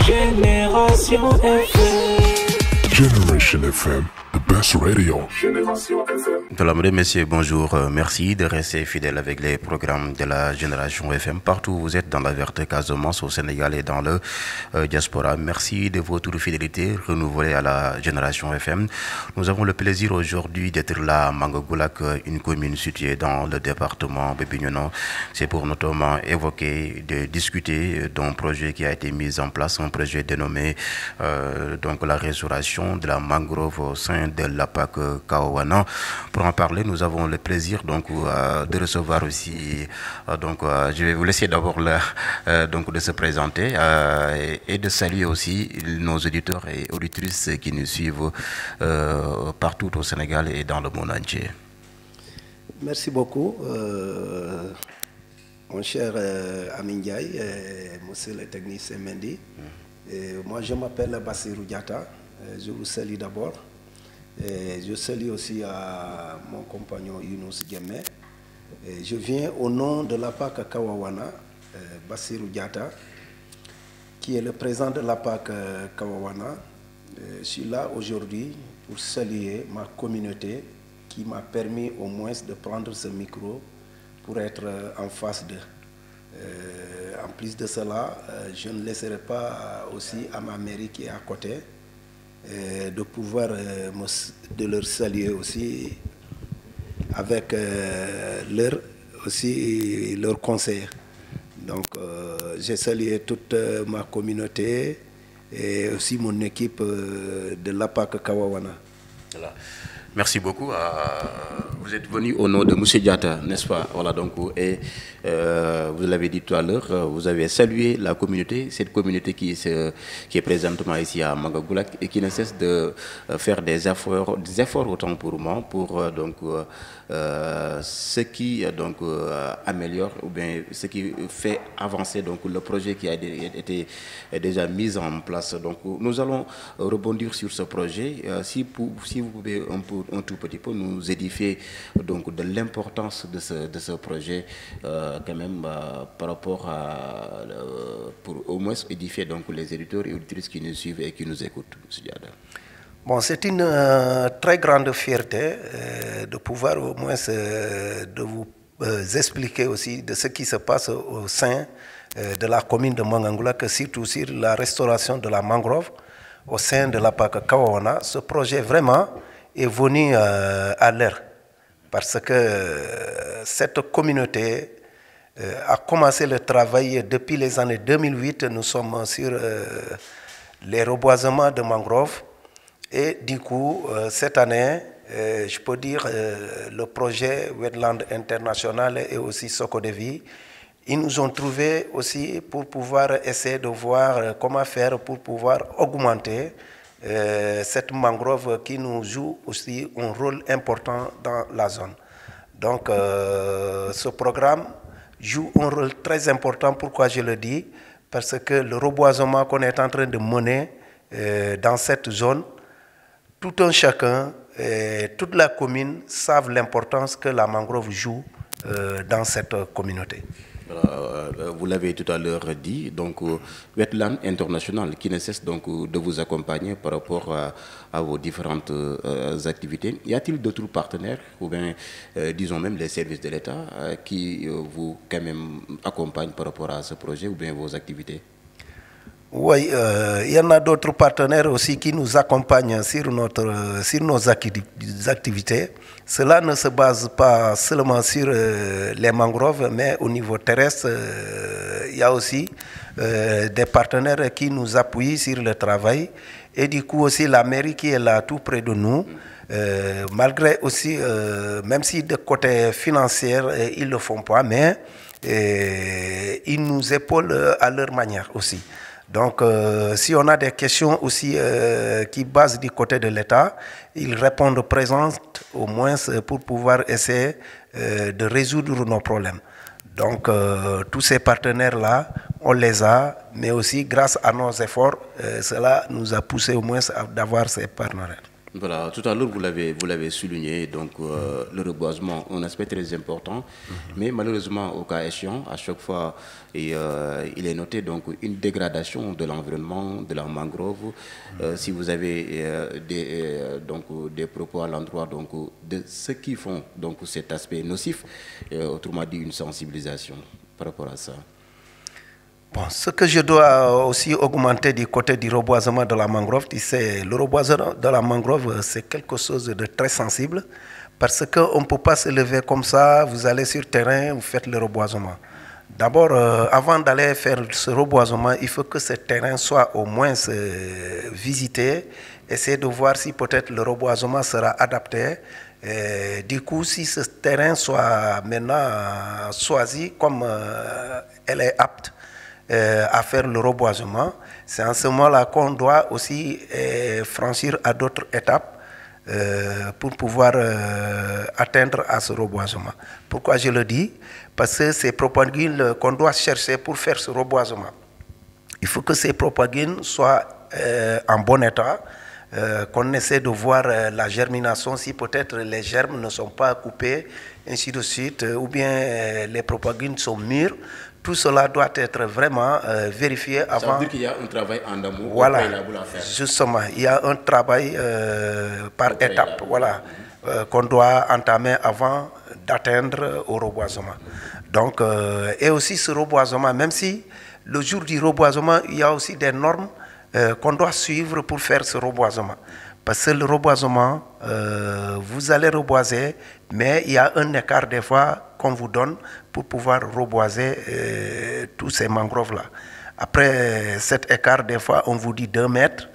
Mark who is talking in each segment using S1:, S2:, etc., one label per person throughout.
S1: Génération FM.
S2: Generation FM, the best radio.
S3: Mesdames et messieurs, bonjour. Merci de rester fidèles avec les programmes de la Génération FM. Partout où vous êtes dans la verte Casamance, au Sénégal et dans le diaspora. Merci de votre fidélité renouvelée à la Génération FM. Nous avons le plaisir aujourd'hui d'être là à Mangagoulak, une commune située dans le département de Bignona. C'est pour notamment évoquer, de discuter d'un projet qui a été mis en place, un projet dénommé donc la restauration de la mangrove au sein de l'APAC Kawawana. Pour en parler, nous avons le plaisir donc de recevoir aussi je vais vous laisser d'abord donc de se présenter et de saluer aussi nos auditeurs et auditrices qui nous suivent partout au Sénégal et dans le monde entier.
S4: Merci beaucoup mon cher Amin Ndiaye, monsieur le technicien Mendy. Moi je m'appelle Bassirou Diatta. Je vous salue d'abord. Je salue aussi à mon compagnon Younous Djemé. Je viens au nom de l'APAC Kawawana, Bassirou Diatta, qui est le président de l'APAC Kawawana. Je suis là aujourd'hui pour saluer ma communauté qui m'a permis au moins de prendre ce micro pour être en face d'eux. En plus de cela, je ne laisserai pas aussi à ma mairie qui est à côté de pouvoir de leur saluer aussi avec leurs conseillers. Donc j'ai salué toute ma communauté et aussi mon équipe de l'APAC Kawawana.
S3: Voilà. Merci beaucoup. Vous êtes venu au nom de M. Diatta, n'est-ce pas? Voilà, donc, et vous l'avez dit tout à l'heure, vous avez salué la communauté, cette communauté qui est présentement ici à Mangagoulak et qui ne cesse de faire des efforts autant pour moi, pour ce qui améliore ou bien ce qui fait avancer donc, le projet qui a été déjà mis en place. Donc nous allons rebondir sur ce projet. Si vous pouvez un tout petit peu nous édifier donc, de l'importance de ce projet quand même par rapport à pour au moins édifier donc, les éditeurs et auditrices qui nous suivent et qui nous écoutent. M. Diatta.
S4: Bon, c'est une très grande fierté de pouvoir au moins de vous expliquer aussi de ce qui se passe au sein de la commune de Mangagoulak, surtout sur la restauration de la mangrove au sein de l'APAC Kawawana. Ce projet vraiment est venu à l'heure parce que cette communauté a commencé le travail depuis les années 2008. Nous sommes sur les reboisements de mangroves. Et du coup, cette année, je peux dire le projet Wetland International et aussi Sokodevi, ils nous ont trouvé aussi pour pouvoir essayer de voir comment faire pour pouvoir augmenter cette mangrove qui nous joue aussi un rôle important dans la zone. Donc, ce programme joue un rôle très important. Pourquoi je le dis? Parce que le reboisement qu'on est en train de mener dans cette zone, tout un chacun, toute la commune savent l'importance que la mangrove joue dans cette communauté.
S3: Vous l'avez tout à l'heure dit, donc Wetland International qui ne cesse donc de vous accompagner par rapport à vos différentes activités. Y a-t-il d'autres partenaires ou bien disons même les services de l'État qui vous quand même accompagnent par rapport à ce projet ou bien vos activités?
S4: Oui, il y en a d'autres partenaires aussi qui nous accompagnent sur nos activités. Cela ne se base pas seulement sur les mangroves, mais au niveau terrestre, il y a aussi des partenaires qui nous appuient sur le travail. Et du coup aussi la mairie qui est là tout près de nous, malgré aussi, même si de côté financier, ils ne le font pas, mais ils nous épaulent à leur manière aussi. Donc, si on a des questions aussi qui basent du côté de l'État, ils répondent présents au moins pour pouvoir essayer de résoudre nos problèmes. Donc, tous ces partenaires-là, on les a, mais aussi grâce à nos efforts, cela nous a poussé au moins d'avoir ces partenaires.
S3: Voilà, tout à l'heure vous l'avez souligné, donc le reboisement, un aspect très important, mais malheureusement au cas échéant, à chaque fois il est noté donc une dégradation de l'environnement, de la mangrove. Si vous avez des propos à l'endroit donc de ceux qui font donc cet aspect nocif, autrement dit une sensibilisation par rapport à ça.
S4: Bon, ce que je dois aussi augmenter du côté du reboisement de la mangrove, c'est le reboisement de la mangrove, c'est quelque chose de très sensible parce qu'on ne peut pas se lever comme ça, vous allez sur le terrain, vous faites le reboisement. D'abord, avant d'aller faire ce reboisement, il faut que ce terrain soit au moins visité, essayer de voir si peut-être le reboisement sera adapté. Du coup, si ce terrain soit maintenant choisi comme elle est apte, à faire le reboisement, c'est en ce moment-là qu'on doit aussi franchir à d'autres étapes pour pouvoir atteindre à ce reboisement. Pourquoi je le dis? Parce que ces propagules qu'on doit chercher pour faire ce reboisement, il faut que ces propagules soient en bon état, qu'on essaie de voir la germination, si peut-être les germes ne sont pas coupés, ainsi de suite, ou bien les propagules sont mûres. Tout cela doit être vraiment vérifié avant.
S3: Ça veut dire qu'il y a un travail en amont.
S4: Voilà,
S3: à faire.
S4: Justement, il y a un travail par étape, voilà, qu'on doit entamer avant d'atteindre au reboisement. Donc, et aussi ce reboisement, même si le jour du reboisement, il y a aussi des normes qu'on doit suivre pour faire ce reboisement. Parce que le reboisement, vous allez reboiser, mais il y a un écart des fois qu'on vous donne pour pouvoir reboiser tous ces mangroves-là. Après cet écart, des fois, on vous dit 2 mètres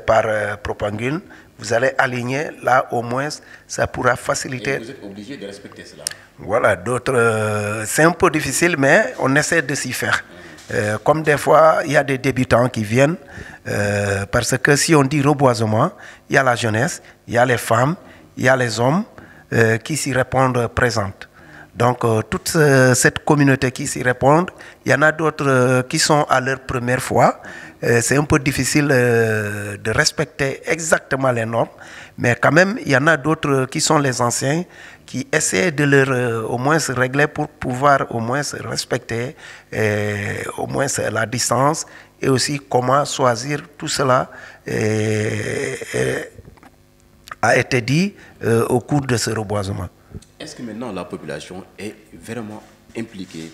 S4: par propagule. Vous allez aligner, là au moins, ça pourra faciliter.
S3: Et vous êtes obligé de respecter cela.
S4: Voilà, d'autres, c'est un peu difficile, mais on essaie de s'y faire. Comme des fois, il y a des débutants qui viennent, parce que si on dit reboisement, il y a la jeunesse, il y a les femmes, il y a les hommes qui s'y répondent présentes. Donc, toute cette communauté qui s'y répond, il y en a d'autres qui sont à leur première fois. C'est un peu difficile de respecter exactement les normes, mais quand même, il y en a d'autres qui sont les anciens, qui essaient de leur au moins se régler pour pouvoir au moins se respecter au moins la distance et aussi comment choisir tout cela a été dit au cours de ce reboisement.
S3: Est-ce que maintenant la population est vraiment impliquée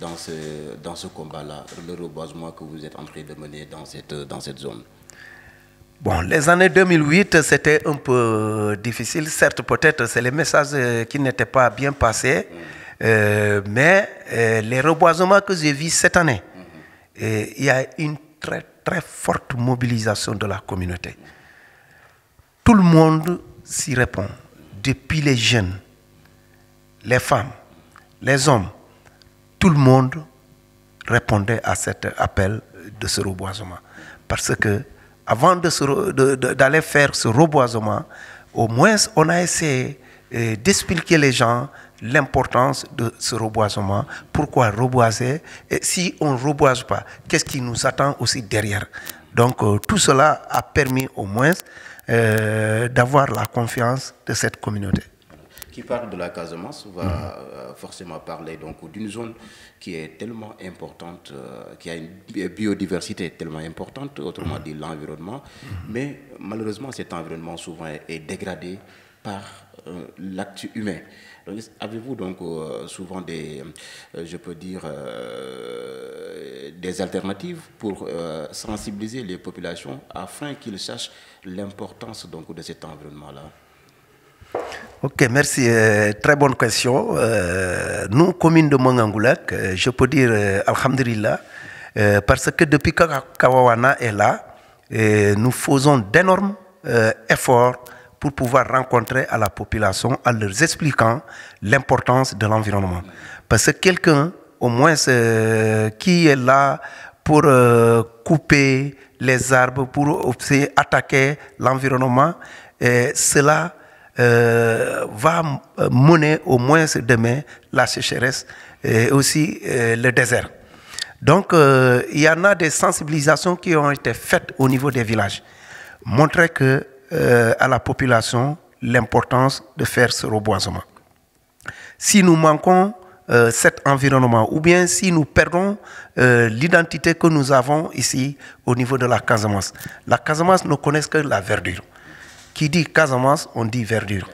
S3: dans ce combat-là, le reboisement que vous êtes en train de mener dans cette zone?
S4: Bon, les années 2008, c'était un peu difficile. Certes, peut-être c'est les messages qui n'étaient pas bien passés, mais les reboisements que j'ai vus cette année, il y a une très, très forte mobilisation de la communauté. Tout le monde s'y répond, depuis les jeunes, les femmes, les hommes, tout le monde répondait à cet appel de ce reboisement. Parce que avant d'aller faire ce reboisement, au moins on a essayé d'expliquer les gens l'importance de ce reboisement, pourquoi reboiser, et si on ne reboise pas, qu'est-ce qui nous attend aussi derrière. Donc tout cela a permis au moins d'avoir la confiance de cette communauté.
S3: Qui parle de la Casamance va forcément parler donc d'une zone qui est tellement importante, qui a une biodiversité tellement importante, autrement dit l'environnement, mais malheureusement cet environnement souvent est dégradé par l'acte humain. Avez-vous donc souvent des alternatives pour sensibiliser les populations afin qu'ils sachent l'importance donc de cet environnement-là?
S4: Ok, merci. Très bonne question. Nous, commune de Mangangoulak, je peux dire Alhamdulillah, parce que depuis que Kawawana est là, nous faisons d'énormes efforts pour pouvoir rencontrer à la population en leur expliquant l'importance de l'environnement. Parce que quelqu'un, au moins, qui est là pour couper les arbres, pour attaquer l'environnement, cela va mener au moins demain la sécheresse et aussi le désert. Donc, il y en a des sensibilisations qui ont été faites au niveau des villages. Montrer que à la population l'importance de faire ce reboisement. Si nous manquons cet environnement, ou bien si nous perdons l'identité que nous avons ici au niveau de la Casamance. La Casamance ne connaît que la verdure. Qui dit Casamance, on dit verdure.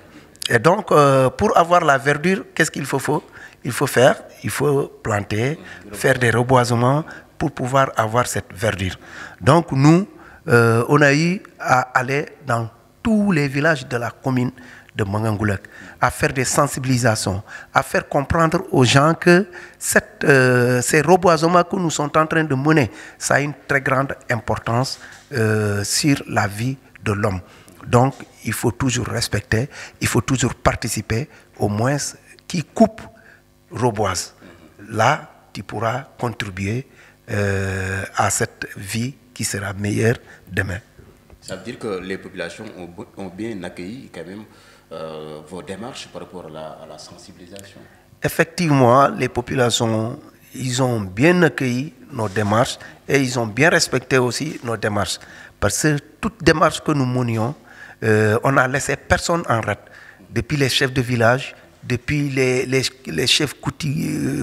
S4: Et donc, pour avoir la verdure, qu'est-ce qu'il faut faire? Il faut planter, faire des reboisements pour pouvoir avoir cette verdure. Donc, nous, on a eu à aller dans tous les villages de la commune de Mangangoulak, à faire des sensibilisations, à faire comprendre aux gens que ces reboisements que nous sommes en train de mener, ça a une très grande importance sur la vie de l'homme. Donc, il faut toujours respecter, il faut toujours participer, au moins qui coupe, reboise. Là, tu pourras contribuer à cette vie qui sera meilleure demain.
S3: Ça veut dire que les populations ont bien accueilli quand même vos démarches par rapport à la sensibilisation.
S4: Effectivement, les populations, ils ont bien accueilli nos démarches et ils ont bien respecté aussi nos démarches. Parce que toute démarche que nous menions, on n'a laissé personne en rade. Depuis les chefs de village, depuis les chefs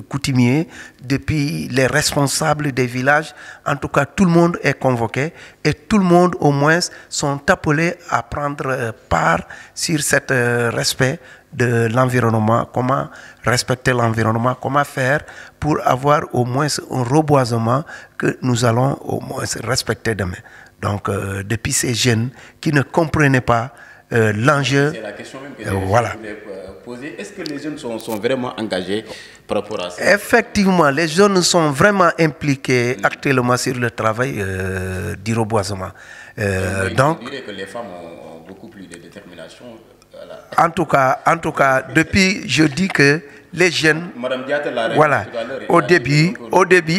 S4: coutumiers, depuis les responsables des villages. En tout cas, tout le monde est convoqué et tout le monde, au moins, sont appelés à prendre part sur ce respect de l'environnement, comment respecter l'environnement, comment faire pour avoir au moins un reboisement que nous allons au moins respecter demain. Donc, depuis ces jeunes qui ne comprenaient pas l'enjeu.
S3: C'est la question même que je voulais poser. Est-ce que les jeunes sont vraiment engagés par rapport à ça?
S4: Effectivement, les jeunes sont vraiment impliqués actuellement sur le travail du reboisement.
S3: Donc, je dirais que les femmes ont beaucoup plus de détermination.
S4: En tout cas, depuis, je dis que les jeunes.
S3: Madame Diatta l'a
S4: voilà. Au début,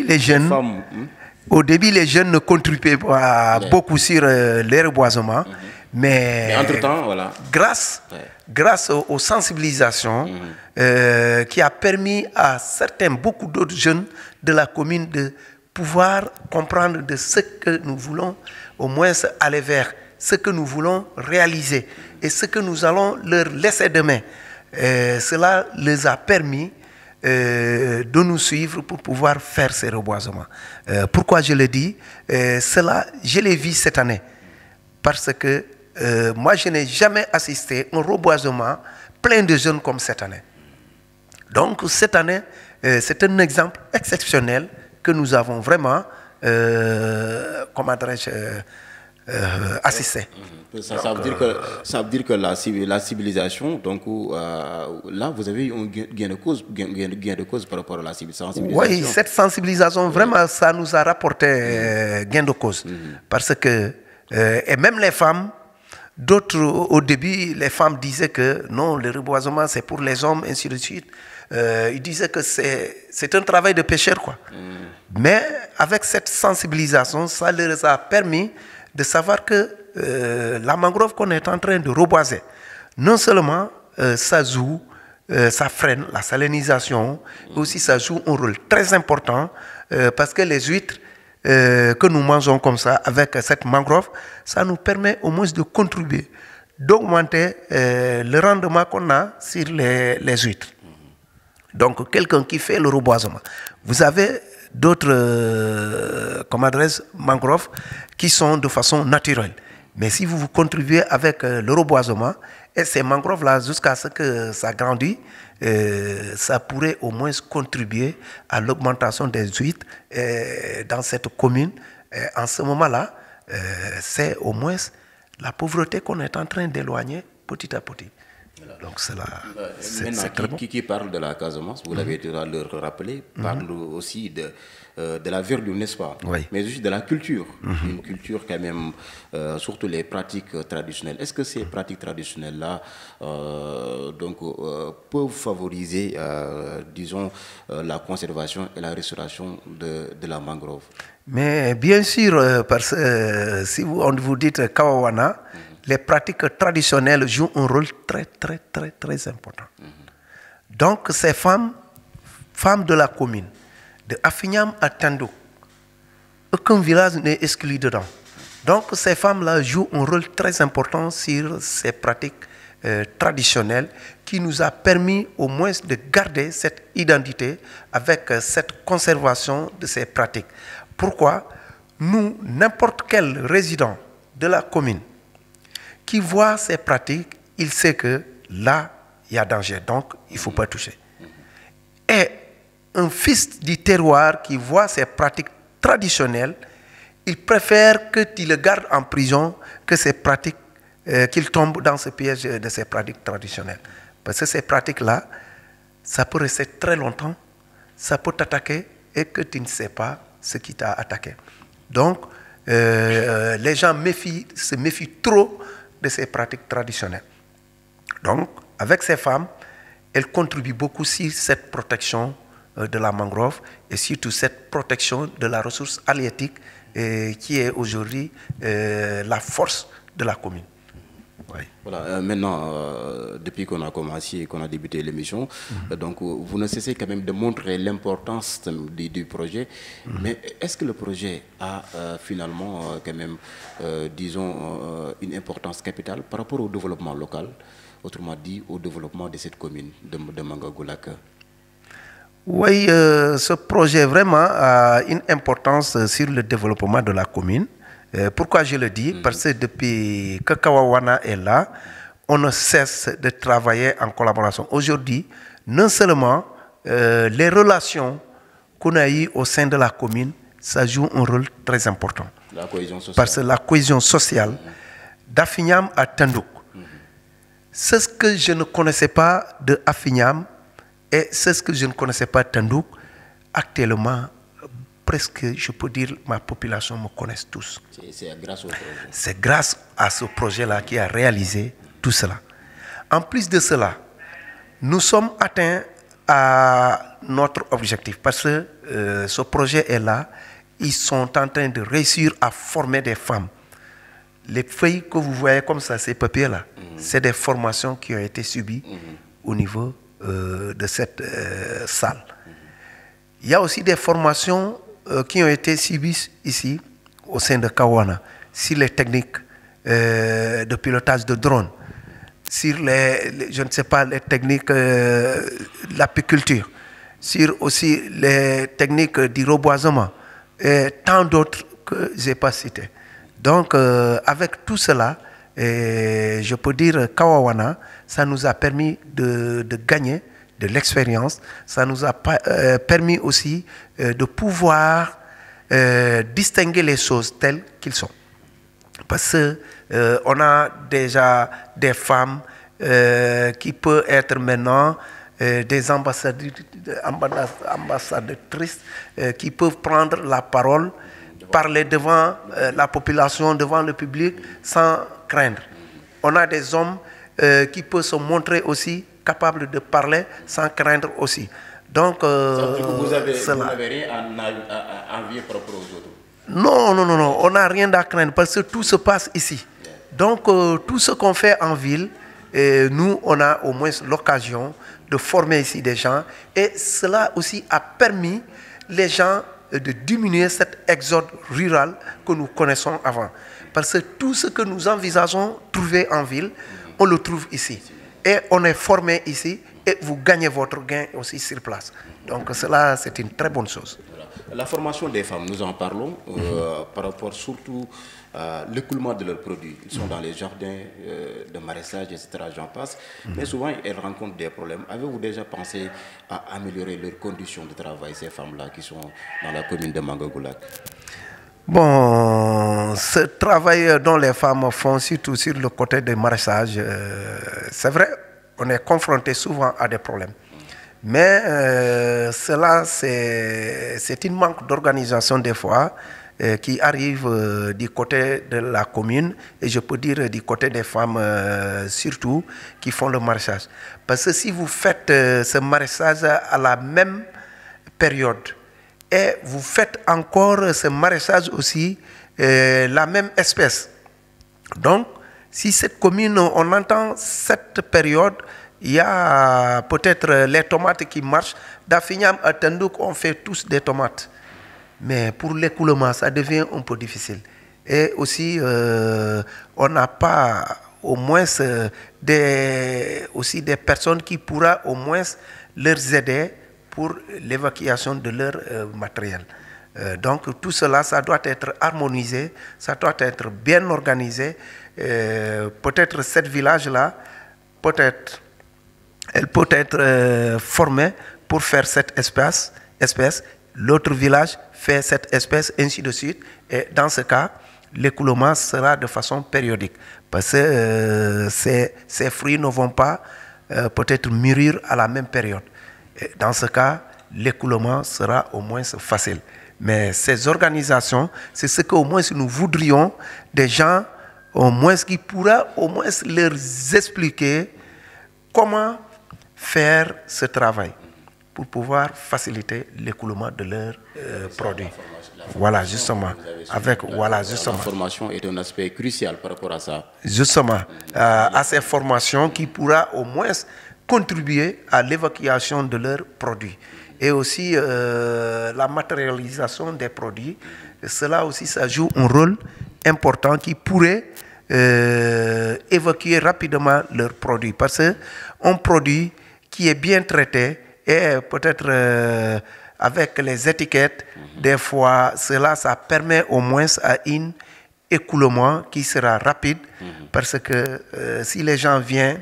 S4: les jeunes. Femmes, au début, les jeunes ne contribuaient pas beaucoup sur les reboisements. Mais
S3: entre-temps, voilà.
S4: Grâce aux sensibilisations qui a permis à beaucoup d'autres jeunes de la commune de pouvoir comprendre de ce que nous voulons au moins aller vers, ce que nous voulons réaliser et ce que nous allons leur laisser demain. Cela les a permis de nous suivre pour pouvoir faire ces reboisements. Pourquoi je le dis? Cela, je l'ai vu cette année. Parce que moi, je n'ai jamais assisté à un reboisement plein de jeunes comme cette année. Donc, cette année, c'est un exemple exceptionnel que nous avons vraiment, comment dirais-je, assisté.
S3: Ça veut dire que la civilisation, donc là, vous avez eu un gain de cause par rapport à la sensibilisation.
S4: Oui, cette sensibilisation, vraiment, ça nous a rapporté gain de cause. Parce que, et même les femmes, d'autres, au début, les femmes disaient que non, le reboisement, c'est pour les hommes, ainsi de suite. Ils disaient que c'est un travail de pêcheur, quoi. Mais avec cette sensibilisation, ça leur a permis de savoir que la mangrove qu'on est en train de reboiser, non seulement ça joue, ça freine la salinisation, aussi ça joue un rôle très important parce que les huîtres que nous mangeons comme ça avec cette mangrove, ça nous permet au moins de contribuer, d'augmenter le rendement qu'on a sur les huîtres. Donc quelqu'un qui fait le reboisement, vous avez d'autres mangroves qui sont de façon naturelle. Mais si vous contribuez avec le reboisement, et ces mangroves-là, jusqu'à ce que ça grandisse, ça pourrait au moins contribuer à l'augmentation des huîtres dans cette commune. En ce moment-là, c'est au moins la pauvreté qu'on est en train d'éloigner petit à petit. Donc c'est très bon.
S3: Qui parle de la Casamance, vous l'avez tout à l'heure rappelé, parle aussi de la verdure, n'est-ce pas?
S4: Oui.
S3: Mais aussi de la culture. Une culture quand même, surtout les pratiques traditionnelles. Est-ce que ces pratiques traditionnelles-là peuvent favoriser, disons, la conservation et la restauration de la mangrove?
S4: Mais bien sûr, parce que si on vous dit Kawawana, les pratiques traditionnelles jouent un rôle très, très, très, très important. Donc, ces femmes de la commune, de Afignam à Tando, aucun village n'est exclu dedans. Donc ces femmes-là jouent un rôle très important sur ces pratiques traditionnelles qui nous a permis au moins de garder cette identité avec cette conservation de ces pratiques. Pourquoi? Nous, n'importe quel résident de la commune qui voit ces pratiques, il sait que là, il y a danger, donc il ne faut pas toucher. Et un fils du terroir qui voit ces pratiques traditionnelles, il préfère que tu le gardes en prison que ces pratiques, qu'il tombe dans ce piège de ces pratiques traditionnelles. Parce que ces pratiques-là, ça peut rester très longtemps, ça peut t'attaquer et que tu ne sais pas ce qui t'a attaqué. Donc, les gens se méfient trop de ces pratiques traditionnelles. Donc, avec ces femmes, elles contribuent beaucoup sur cette protection de la mangrove et surtout cette protection de la ressource halieutique qui est aujourd'hui la force de la commune.
S3: Oui. Voilà, maintenant, depuis qu'on a commencé, qu'on a débuté l'émission, donc vous ne cessez quand même de montrer l'importance du projet. Mais est-ce que le projet a finalement quand même, disons, une importance capitale par rapport au développement local, autrement dit au développement de cette commune de Mangagoulak?
S4: Oui, ce projet vraiment a une importance sur le développement de la commune. Pourquoi je le dis? Parce que depuis que Kawawana est là, on ne cesse de travailler en collaboration. Aujourd'hui, non seulement les relations qu'on a eues au sein de la commune, ça joue un rôle très important.
S3: La cohésion sociale.
S4: Parce que la cohésion sociale d'Afignam à Tandouk, c'est ce que je ne connaissais pas de Afignam et c'est ce que je ne connaissais pas de Tandouk. Actuellement, presque, je peux dire, ma population me connaît tous.
S3: C'est grâce au projet.
S4: C'est grâce à ce projet-là qui a réalisé tout cela. En plus de cela, nous sommes atteints à notre objectif parce que ce projet est là. Ils sont en train de réussir à former des femmes. Les feuilles que vous voyez comme ça, ces papiers-là, c'est des formations qui ont été subies au niveau de cette salle. Il y a aussi des formations qui ont été subies ici, au sein de Kawana, sur les techniques de pilotage de drones, sur je ne sais pas, les techniques de l'apiculture, sur aussi les techniques du reboisement, et tant d'autres que je n'ai pas cités. Donc, avec tout cela, je peux dire Kawana, ça nous a permis de gagner de l'expérience, ça nous a permis aussi de pouvoir distinguer les choses telles qu'elles sont. Parce qu'on a déjà des femmes qui peuvent être maintenant des ambassadrices qui peuvent prendre la parole, parler devant la population, devant le public, sans craindre. On a des hommes qui peuvent se montrer aussi capables de parler sans craindre aussi. Donc,
S3: vous n'avez rien à envier par rapport aux autres?
S4: Non, on n'a rien à craindre parce que tout se passe ici. Donc, tout ce qu'on fait en ville, nous, on a au moins l'occasion de former ici des gens. Et cela aussi a permis les gens de diminuer cet exode rural que nous connaissons avant. Parce que tout ce que nous envisageons trouver en ville, on le trouve ici. Et on est formé ici et vous gagnez votre gain aussi sur place. Donc cela, c'est une très bonne chose.
S3: Voilà. La formation des femmes, nous en parlons par rapport surtout à l'écoulement de leurs produits. Ils sont dans les jardins de maraîchage, etc. J'en passe. Mais souvent, elles rencontrent des problèmes. Avez-vous déjà pensé à améliorer leurs conditions de travail, ces femmes-là qui sont dans la commune de Mangagoulak?
S4: Bon, ce travail dont les femmes font, surtout sur le côté des maraîchages, c'est vrai, on est confronté souvent à des problèmes. Mais cela, c'est une manque d'organisation des fois qui arrive du côté de la commune et je peux dire du côté des femmes surtout qui font le maraîchage. Parce que si vous faites ce maraîchage à la même période, et vous faites encore ce maraîchage aussi, la même espèce. Donc, si cette commune, on entend cette période, il y a peut-être les tomates qui marchent. D'Afignam à Tandouk, on fait tous des tomates. Mais pour l'écoulement, ça devient un peu difficile. Et aussi, on n'a pas au moins aussi des personnes qui pourront au moins leur aider pour l'évacuation de leur matériel. Donc tout cela, ça doit être harmonisé, ça doit être bien organisé. Peut-être cette village-là, elle peut être formée pour faire cette espèce. L'autre village fait cette espèce, ainsi de suite. Et dans ce cas, l'écoulement sera de façon périodique. Parce que ces fruits ne vont pas peut-être mûrir à la même période. Et dans ce cas, l'écoulement sera au moins facile. Mais ces organisations, c'est ce qu'au moins nous voudrions, des gens au moins qui pourra au moins leur expliquer comment faire ce travail pour pouvoir faciliter l'écoulement de leurs produits. Voilà, justement.
S1: La formation est un aspect crucial par rapport à ça.
S4: Justement, à ces formations qui pourra au moins contribuer à l'évacuation de leurs produits. Et aussi la matérialisation des produits. Cela aussi, ça joue un rôle important qui pourrait évacuer rapidement leurs produits. Parce qu'un produit qui est bien traité et peut-être avec les étiquettes, des fois, ça permet au moins à un écoulement qui sera rapide. Parce que si les gens viennent,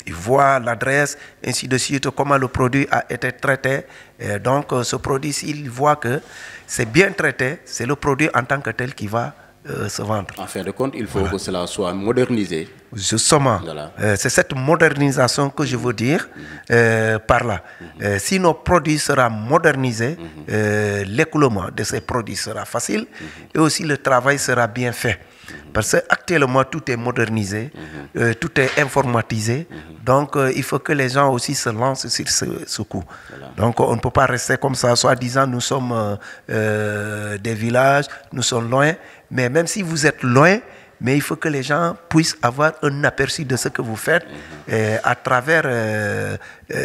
S4: ils voient l'adresse, ainsi de suite, comment le produit a été traité. Et donc, ce produit, s'ils voient que c'est bien traité, c'est le produit en tant que tel qui va se vendre.
S1: En fin de compte, il faut que cela soit modernisé.
S4: Justement, c'est cette modernisation que je veux dire par là. Si nos produits seront modernisés, l'écoulement de ces produits sera facile et aussi le travail sera bien fait. Parce qu'actuellement, tout est modernisé, tout est informatisé. Donc, il faut que les gens aussi se lancent sur ce coup. Donc, on ne peut pas rester comme ça, soit disant nous sommes des villages, nous sommes loin. Mais même si vous êtes loin, mais il faut que les gens puissent avoir un aperçu de ce que vous faites à travers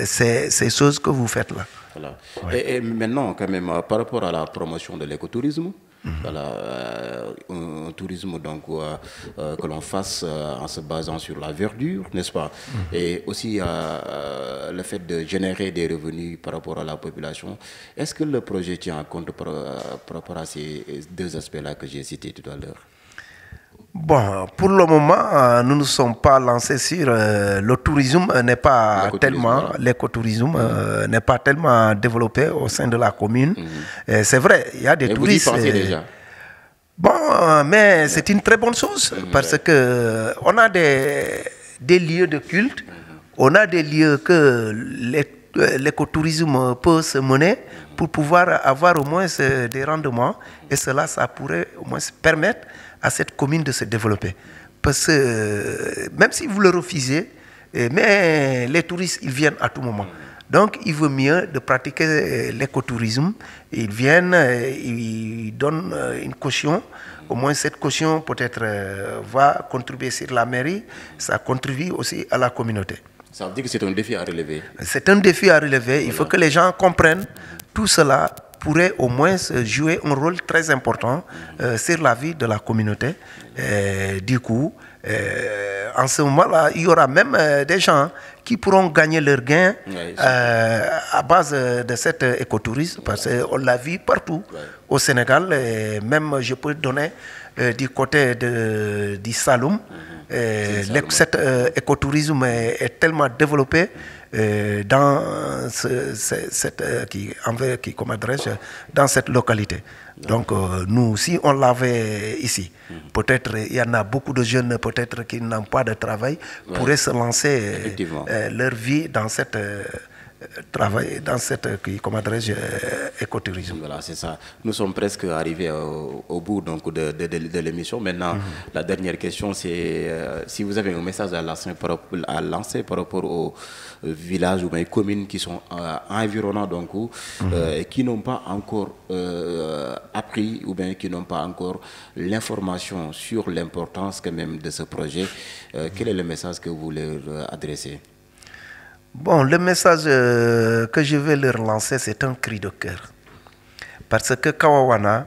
S4: ces choses que vous faites là.
S1: Voilà. Et maintenant, quand même, par rapport à la promotion de l'écotourisme, voilà, un tourisme donc, que l'on fasse en se basant sur la verdure, n'est-ce pas? Et aussi le fait de générer des revenus par rapport à la population. Est-ce que le projet tient en compte par rapport à ces deux aspects-là que j'ai cités tout à l'heure?
S4: Bon, pour le moment, nous ne sommes pas lancés sur le tourisme n'est pas tellement l'écotourisme n'est pas tellement développé au sein de la commune. C'est vrai, il y a des touristes.
S1: Vous y pensez déjà?
S4: Bon, mais c'est une très bonne chose parce que on a des lieux de culte, on a des lieux que l'écotourisme peut se mener pour pouvoir avoir au moins des rendements et cela, ça pourrait au moins permettre à cette commune de se développer. Parce que même si vous le refusez, mais les touristes, ils viennent à tout moment. Donc, il vaut mieux de pratiquer l'écotourisme. Ils viennent, ils donnent une caution. Au moins, cette caution peut-être va contribuer sur la mairie. Ça contribue aussi à la communauté.
S1: Ça veut dire que c'est un défi à relever. C'est
S4: un défi à relever. Il faut que les gens comprennent tout cela pourrait au moins jouer un rôle très important sur la vie de la communauté. Du coup, en ce moment-là, il y aura même des gens qui pourront gagner leur gain à base de cet écotourisme, parce qu'on l'a vu partout au Sénégal, et même je peux donner du côté du Saloum. Cet écotourisme est tellement développé dans dans cette localité. Donc nous, si on l'avait ici, peut-être il y en a beaucoup de jeunes peut-être qui n'ont pas de travail, pourraient se lancer leur vie dans cette travail dans cette écotourisme.
S1: Voilà, c'est ça. Nous sommes presque arrivés au bout donc, de l'émission. Maintenant, la dernière question, c'est si vous avez un message à lancer par rapport aux villages ou bien communes qui sont environnants donc, et qui n'ont pas encore appris ou bien qui n'ont pas encore l'information sur l'importance quand même de ce projet. Quel est le message que vous leur adressez?
S4: Bon, le message que je vais leur lancer, c'est un cri de cœur. Parce que Kawawana,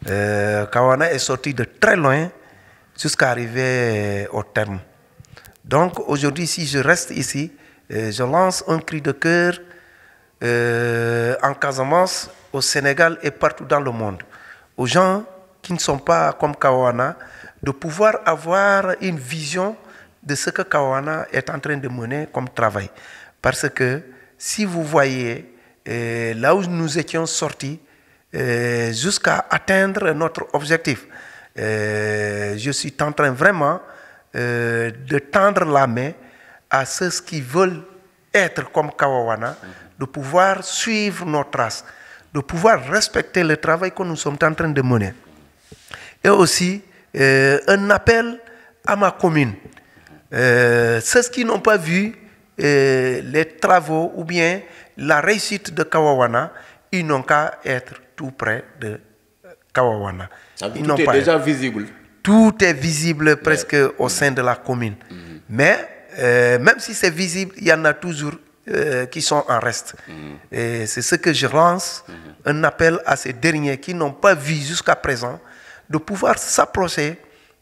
S4: Kawana est sorti de très loin jusqu'à arriver au terme. Donc aujourd'hui, si je reste ici, je lance un cri de cœur en Casamance, au Sénégal et partout dans le monde, aux gens qui ne sont pas comme Kawana, de pouvoir avoir une vision de ce que Kawana est en train de mener comme travail. Parce que si vous voyez là où nous étions sortis, jusqu'à atteindre notre objectif, je suis en train vraiment de tendre la main à ceux qui veulent être comme Kawana, de pouvoir suivre nos traces, de pouvoir respecter le travail que nous sommes en train de mener. Et aussi un appel à ma commune. Ceux qui n'ont pas vu les travaux ou bien la réussite de Kawawana, ils n'ont qu'à être tout près de Kawawana.
S1: Tout est déjà visible.
S4: Tout est visible presque au sein de la commune. Mais même si c'est visible, il y en a toujours qui sont en reste. Et c'est ce que je lance, un appel à ces derniers qui n'ont pas vu jusqu'à présent, de pouvoir s'approcher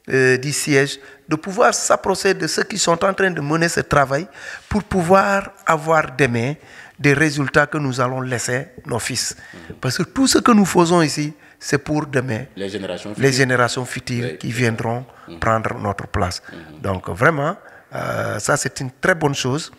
S4: du siège, de pouvoir s'approcher de ceux qui sont en train de mener ce travail pour pouvoir avoir demain des résultats que nous allons laisser nos fils. Parce que tout ce que nous faisons ici, c'est pour demain, les générations futures qui viendront prendre notre place. Donc vraiment, ça c'est une très bonne chose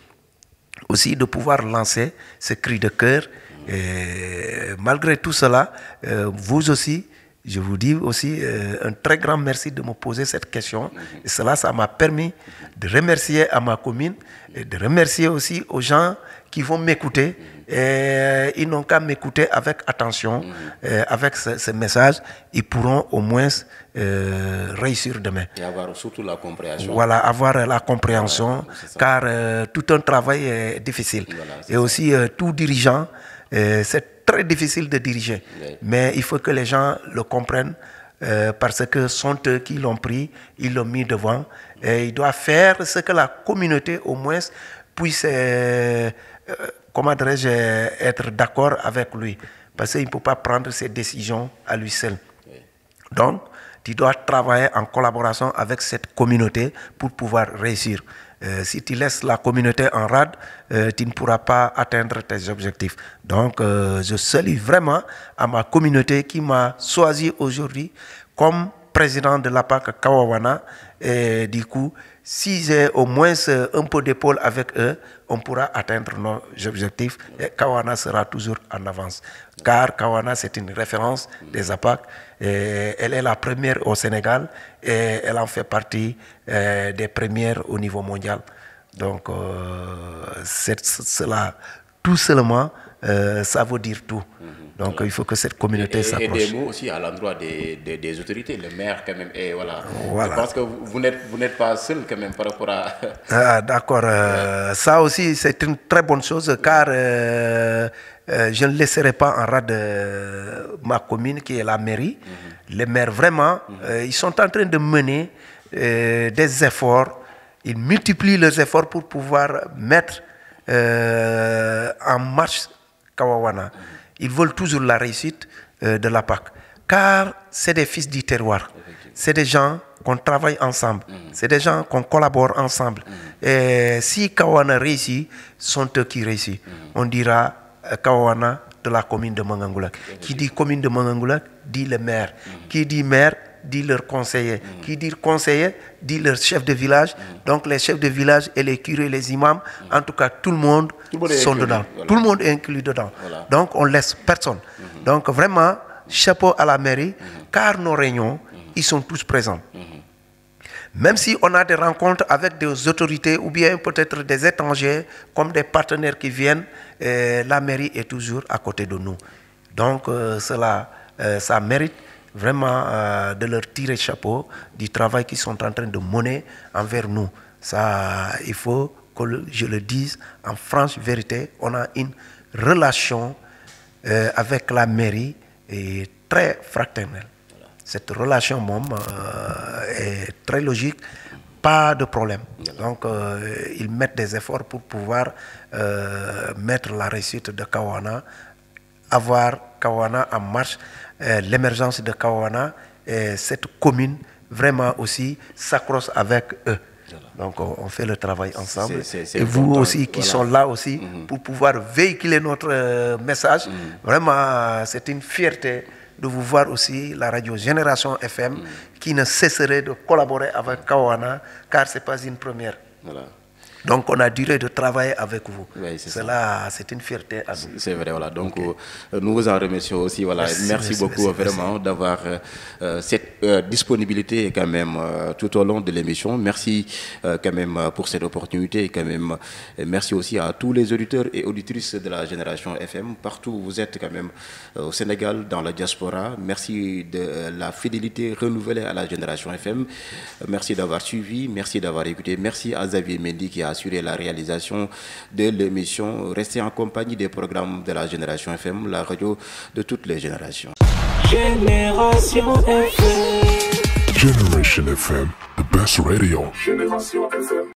S4: aussi de pouvoir lancer ce cri de cœur. Et malgré tout cela, vous aussi, je vous dis aussi un très grand merci de me poser cette question. Et cela, ça m'a permis de remercier à ma commune et de remercier aussi aux gens qui vont m'écouter. Et ils n'ont qu'à m'écouter avec attention, avec ce message. Ils pourront au moins réussir demain.
S1: Et avoir surtout la compréhension.
S4: Voilà, avoir la compréhension, car tout un travail est difficile. Voilà, et aussi, tout dirigeant, c'est très difficile de diriger. Oui. Mais il faut que les gens le comprennent parce que sont eux qui l'ont pris, ils l'ont mis devant. Et il doit faire ce que la communauté au moins puisse, comment dirais-je, être d'accord avec lui. Parce qu'il ne peut pas prendre ses décisions à lui seul. Oui. Donc, tu dois travailler en collaboration avec cette communauté pour pouvoir réussir. Si tu laisses la communauté en rade, tu ne pourras pas atteindre tes objectifs. Donc, je salue vraiment à ma communauté qui m'a choisi aujourd'hui comme président de l'APAC Kawawana. Et du coup, si j'ai au moins un peu d'épaule avec eux, on pourra atteindre nos objectifs. Et Kawana sera toujours en avance. Car Kawana, c'est une référence des APAC. Et elle est la première au Sénégal et elle en fait partie des premières au niveau mondial. Donc, cela, tout seulement, ça veut dire tout. Donc, il faut que cette communauté s'approche.
S1: Et des mots aussi à l'endroit des autorités, le maire quand même. Et voilà. Je pense que vous n'êtes pas seul quand même par rapport à...
S4: Ah, d'accord. Ça aussi, c'est une très bonne chose car je ne laisserai pas en rade ma commune qui est la mairie. Les maires, vraiment, ils sont en train de mener des efforts. Ils multiplient leurs efforts pour pouvoir mettre en marche Kawawana. Ils veulent toujours la réussite de la PAC. Car c'est des fils du terroir. C'est des gens qu'on travaille ensemble. C'est des gens qu'on collabore ensemble. Et si Kawawana réussit, sont eux qui réussissent. On dira Kawawana de la commune de Mangangoulak. Qui dit commune de Mangangoulak, dit le maire. Qui dit maire, dit leur conseiller. Qui dit conseiller, dit leur chef de village. Donc les chefs de village et les curés, les imams, en tout cas tout le monde sont dedans. Voilà. Tout le monde est inclus dedans. Voilà. Donc on ne laisse personne. Donc vraiment, chapeau à la mairie, car nos réunions, ils sont tous présents. Même si on a des rencontres avec des autorités ou bien peut-être des étrangers, comme des partenaires qui viennent, la mairie est toujours à côté de nous. Donc cela, ça mérite vraiment de leur tirer chapeau du travail qu'ils sont en train de mener envers nous. Ça, il faut que je le dise en franche vérité, on a une relation avec la mairie très fraternelle. Cette relation est très logique, pas de problème. Donc, ils mettent des efforts pour pouvoir mettre la réussite de Kawana, avoir Kawana en marche l'émergence de Kawana, cette commune vraiment aussi s'accroche avec eux. Donc on fait le travail ensemble. Et vous aussi qui sont là aussi pour pouvoir véhiculer notre message. Vraiment, c'est une fierté de vous voir aussi, la radio Génération FM, qui ne cesserait de collaborer avec Kawana, car ce n'est pas une première.
S1: Voilà.
S4: Donc on a duré de travailler avec vous.
S1: Oui,
S4: cela, c'est une fierté à nous.
S1: C'est vrai, voilà. Donc nous vous en remercions aussi. Voilà. Merci beaucoup vraiment d'avoir cette disponibilité quand même tout au long de l'émission. Merci quand même pour cette opportunité. Quand même, merci aussi à tous les auditeurs et auditrices de la Génération FM. Partout où vous êtes quand même au Sénégal, dans la diaspora. Merci de la fidélité renouvelée à la Génération FM. Merci d'avoir suivi, merci d'avoir écouté. Merci à Xavier Mendy qui a assurer la réalisation de l'émission. Restez en compagnie des programmes de la Génération FM, la radio de toutes les générations.
S2: Génération FM. Generation FM, the best radio. Génération FM.